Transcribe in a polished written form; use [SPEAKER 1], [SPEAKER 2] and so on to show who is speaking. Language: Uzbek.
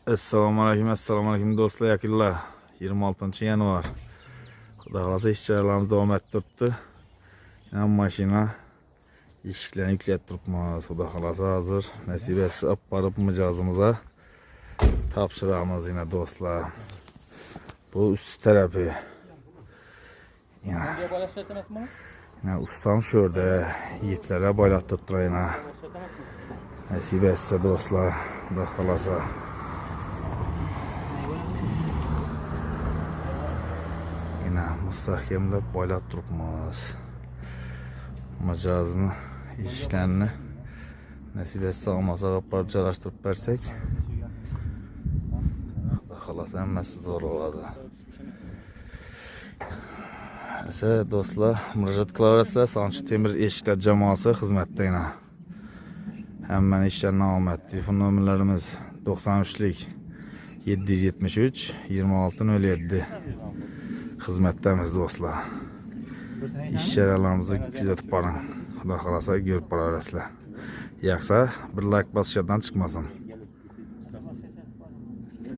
[SPEAKER 1] Assalomu alaykum do'stlar, yaqinlar 26-yanvar. Xudo xolasa ishchilarimiz davom etib turibdi. Ham mashina eshiklarni yuklab turibmiz. Xudo xolasa hozir nasib etsa olib borib mijozimizga topshiramiz yana do'stlar. Bu üst tarafi. Yana ustam şu yerda yigitlere baylatib turayna. Nasib etsa do'stlar, xudo xolasa. Mustahkemlab boylab turibmiz. Mijozning ishlarini nasib etsa olmasa olib joylashtirib bersak, xolos hammasi zo'r bo'ladi. Esa do'stlar, murojaat qilaverasizlar, Sonchi temir eshiklar jamoasi xizmatda. Hammani ishlarni omad. Telefon nomerlarimiz 93lik 773 2607. Xizmatdamiz do'stlar. İşçilerimizni kuzatib boring. Xudo xolasa ko'rib borasizlar. Yaxshi, bir like bosishdan chiqmasin.